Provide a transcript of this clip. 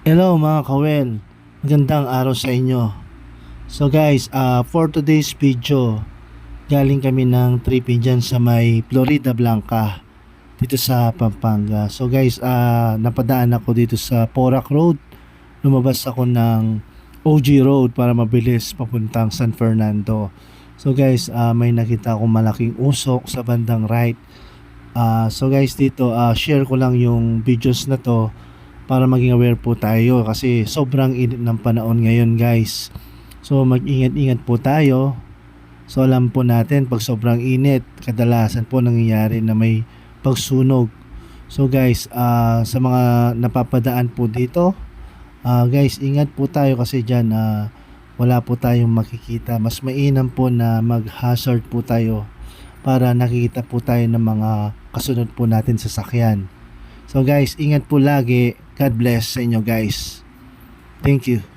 Hello mga kawel, magandang araw sa inyo. So guys, for today's video, galing kami ng tripping dyan sa may Florida Blanca, dito sa Pampanga. So guys, napadaan ako dito sa Porac Road. Lumabas ako ng OG Road para mabilis papuntang San Fernando. So guys, may nakita akong malaking usok sa bandang right. So guys, dito share ko lang yung videos na to para maging aware po tayo kasi sobrang init ng panahon ngayon guys. So mag-ingat-ingat po tayo. So alam po natin pag sobrang init, kadalasan po nangyayari na may pagsunog. So guys, sa mga napapadaan po dito, guys, ingat po tayo kasi dyan wala po tayong makikita. Mas mainam po na mag-hazard po tayo para nakikita po tayo ng mga kasunod po natin sa sakyan. So guys, ingat po lagi. God bless sa inyo guys. Thank you.